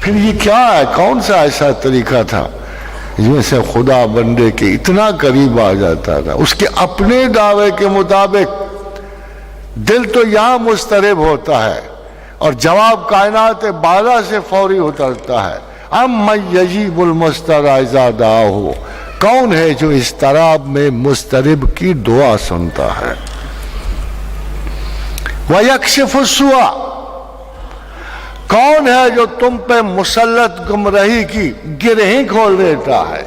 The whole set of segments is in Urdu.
پھر یہ کیا ہے؟ کون سا ایسا طریقہ تھا جن سے خدا بندے کے اتنا قریب آ جاتا تھا؟ اس کے اپنے دعوے کے مطابق دل تو یہاں مضطرب ہوتا ہے اور جواب کائنات بالا سے فوری اترتا ہے، امن یجیب المضطر اذا دعاہ، کون ہے جو اضطراب میں مضطرب کی دعا سنتا ہے؟ وَيَكْشِفُ السُّوءَ، کون ہے جو تم پہ مسلط گمراہی کی گرہیں کھول دیتا ہے،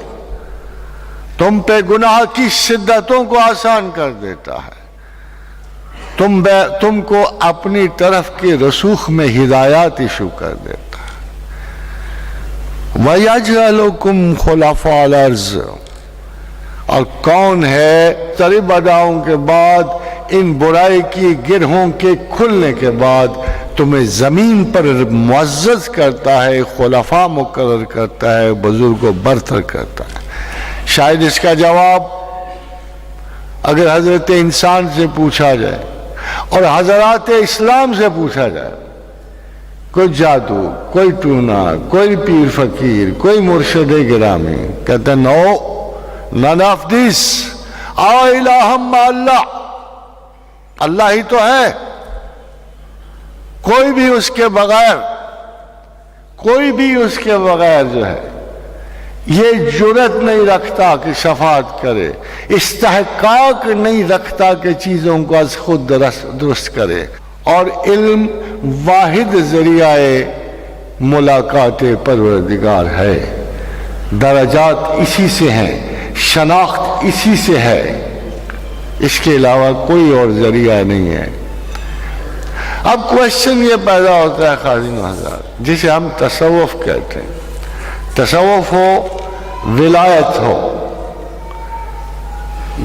تم پہ گناہ کی شدتوں کو آسان کر دیتا ہے، تم کو اپنی طرف کے رسوخ میں ہدایات ایشو کر دیتا ہے۔ وَيَجْعَلُكُمْ خُلَفَاءَ الْأَرْضِ، اور کون ہے طریب اداؤں کے بعد ان برائی کی گرہوں کے کھلنے کے بعد تمہیں زمین پر معزز کرتا ہے، خلفاء مقرر کرتا ہے، بزرگ و برتر کرتا ہے؟ شاید اس کا جواب اگر حضرت انسان سے پوچھا جائے اور حضرات اسلام سے پوچھا جائے، کوئی جادو، کوئی ٹونا، کوئی پیر فقیر، کوئی مرشد گرامی، کہتے ہیں نو none of this، الہ مع اللہ، اللہ ہی تو ہے، کوئی بھی اس کے بغیر جو ہے یہ جرت نہیں رکھتا کہ شفاعت کرے، استحقاق نہیں رکھتا کہ چیزوں کو از خود درست کرے، اور علم واحد ذریعہ ملاقات پروردگار ہے، درجات اسی سے ہیں، شناخت اسی سے ہے، اس کے علاوہ کوئی اور ذریعہ نہیں ہے۔ اب کوشچن یہ پیدا ہوتا ہے خازن حضرات، جسے ہم تصوف کہتے ہیں، تصوف ہو، ولایت ہو،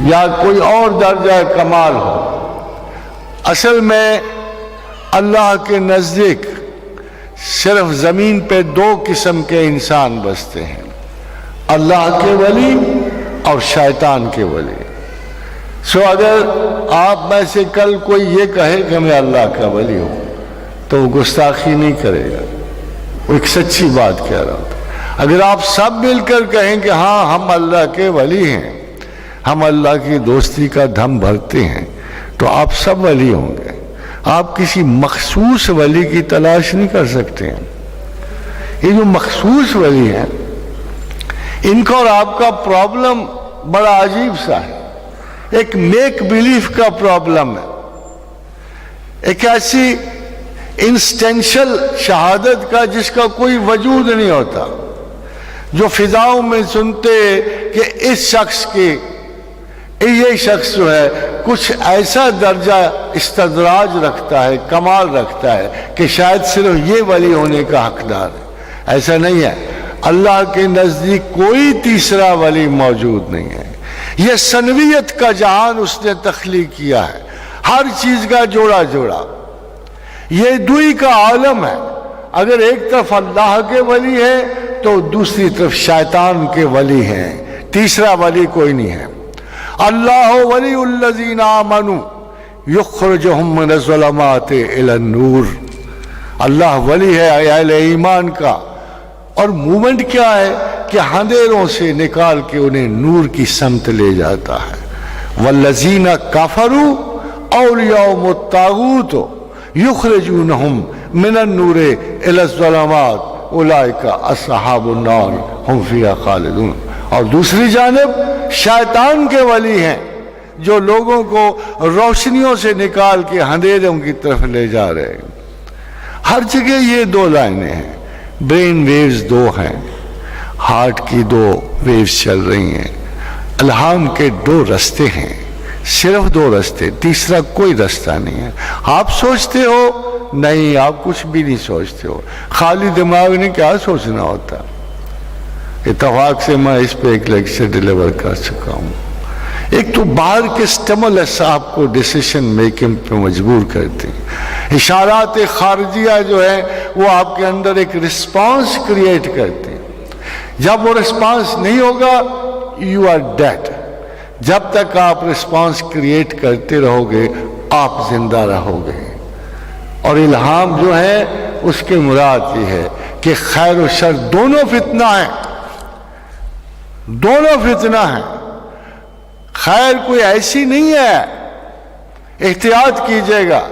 یا کوئی اور درجہ کمال ہو، اصل میں اللہ کے نزدیک صرف زمین پہ دو قسم کے انسان بستے ہیں، اللہ کے ولی اور شیطان کے ولی۔ سو اگر آپ میں سے کل کوئی یہ کہے کہ میں اللہ کا ولی ہوں تو وہ گستاخی نہیں کرے گا، وہ ایک سچی بات کہہ رہا ہوتا۔ اگر آپ سب مل کر کہیں کہ ہاں ہم اللہ کے ولی ہیں، ہم اللہ کی دوستی کا دھم بھرتے ہیں، تو آپ سب ولی ہوں گے، آپ کسی مخصوص ولی کی تلاش نہیں کر سکتے ہیں۔ یہ جو مخصوص ولی ہیں، ان کا اور آپ کا پرابلم بڑا عجیب سا ہے، ایک میک بیلیف کا پرابلم ہے، ایک ایسی انسٹینشل شہادت کا جس کا کوئی وجود نہیں ہوتا، جو فضاؤں میں سنتے کہ اس شخص کی یہ شخص جو ہے کچھ ایسا درجہ استدراج رکھتا ہے، کمال رکھتا ہے کہ شاید صرف یہ ولی ہونے کا حقدار ہے۔ ایسا نہیں ہے، اللہ کے نزدیک کوئی تیسرا ولی موجود نہیں ہے۔ یہ ثنویت کا جہان اس نے تخلیق کیا ہے، ہر چیز کا جوڑا جوڑا، یہ دوئی کا عالم ہے۔ اگر ایک طرف اللہ کے ولی ہے تو دوسری طرف شیطان کے ولی ہیں، تیسرا ولی کوئی نہیں ہے۔ اللہ ولی الذین آمنوا یخرجہم من الظلمات الی النور، اللہ ولی ہے اہل ایمان کا، اور مومنٹ کیا ہے کہ اندھیروں سے نکال کے انہیں نور کی سمت لے جاتا ہے۔ والذین کفروا اولیاءهم الطاغوت یخرجونہم من النور الی الظلمات اولئک اصحاب النار ہم فیہا خالدون، اور دوسری جانب شیطان کے ولی ہیں جو لوگوں کو روشنیوں سے نکال کے اندھیروں کی طرف لے جا رہے ہیں۔ ہر جگہ یہ دو لائنیں ہیں، برین ویوز دو ہیں، ہارٹ کی دو ویوز چل رہی ہیں، الہام کے دو رستے ہیں، صرف دو رستے، تیسرا کوئی رستہ نہیں ہے۔ آپ سوچتے ہو نہیں، آپ کچھ بھی نہیں سوچتے ہو، خالی دماغ نے کیا سوچنا ہوتا۔ اتفاق سے میں اس پہ ایک لیکچر ڈیلیور کر چکا ہوں۔ ایک تو باہر کے سٹیمولس آپ کو ڈیسیشن میکنگ پہ مجبور کرتے ہیں، اشارات خارجیہ جو ہے وہ آپ کے اندر ایک رسپانس کریٹ کرتے ہیں، جب وہ رسپانس نہیں ہوگا یو آر ڈیڈ۔ جب تک آپ رسپانس کریٹ کرتے رہو گے آپ زندہ رہو گے، اور الہام جو ہے اس کے مراد یہ ہے کہ خیر و شر دونوں فتنہ ہیں، دونوں فتنہ ہیں۔ خیر کوئی ایسی نہیں ہے، احتیاط کیجئے گا۔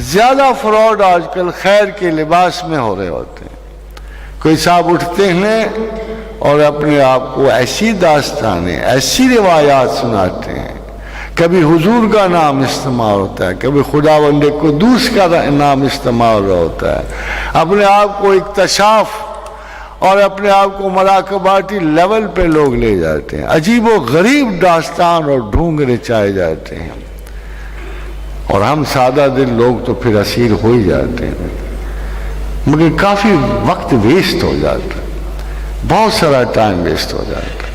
زیادہ فراڈ آج کل خیر کے لباس میں ہو رہے ہوتے ہیں۔ کوئی صاحب اٹھتے ہیں اور اپنے آپ کو ایسی داستانیں، ایسی روایات سناتے ہیں، کبھی حضور کا نام استعمال ہوتا ہے، کبھی خداوند قدوس کا نام استعمال ہوتا ہے، اپنے آپ کو اکتشاف اور اپنے آپ کو مراقباتی لیول پہ لوگ لے جاتے ہیں، عجیب و غریب داستان اور ڈھونگ رچائے جاتے ہیں، اور ہم سادہ دل لوگ تو پھر اسیر ہو ہی جاتے ہیں، مگر کافی وقت ویسٹ ہو جاتا ہے، بہت سارا ٹائم ویسٹ ہو جاتا ہے۔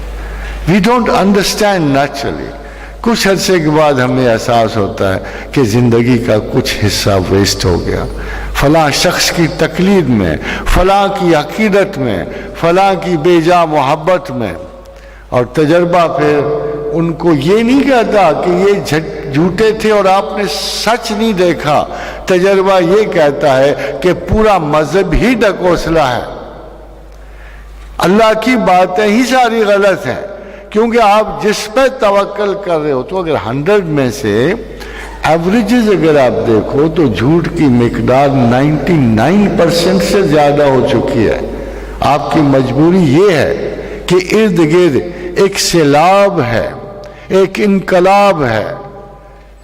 We don't understand naturally. کچھ عرصے کے بعد ہمیں احساس ہوتا ہے کہ زندگی کا کچھ حصہ ویسٹ ہو گیا، فلاں شخص کی تقلید میں، فلاں کی عقیدت میں، فلاں کی بے جا محبت میں، اور تجربہ پھر ان کو یہ نہیں کہتا کہ یہ جھوٹے تھے اور آپ نے سچ نہیں دیکھا، تجربہ یہ کہتا ہے کہ پورا مذہب ہی ڈکوسلا ہے، اللہ کی باتیں ہی ساری غلط ہیں، کیونکہ آپ جس پہ توکل کر رہے ہو، تو اگر 100 میں سے ایوریجز اگر آپ دیکھو تو جھوٹ کی مقدار 99% سے زیادہ ہو چکی ہے۔ آپ کی مجبوری یہ ہے کہ ارد گرد ایک سیلاب ہے، ایک انقلاب ہے،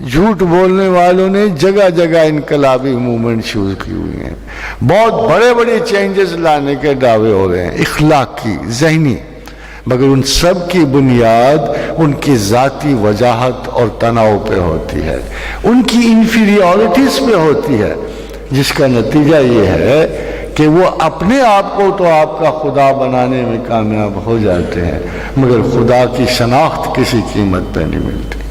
جھوٹ بولنے والوں نے جگہ جگہ انقلابی موومنٹ شروع کی ہوئی ہیں، بہت بڑے بڑے چینجز لانے کے دعوے ہو رہے ہیں، اخلاقی، ذہنی، مگر ان سب کی بنیاد ان کی ذاتی وجاہت اور تناؤ پہ ہوتی ہے، ان کی انفیریورٹیز پہ ہوتی ہے، جس کا نتیجہ یہ ہے کہ وہ اپنے آپ کو تو آپ کا خدا بنانے میں کامیاب ہو جاتے ہیں، مگر خدا کی شناخت کسی قیمت پہ نہیں ملتی۔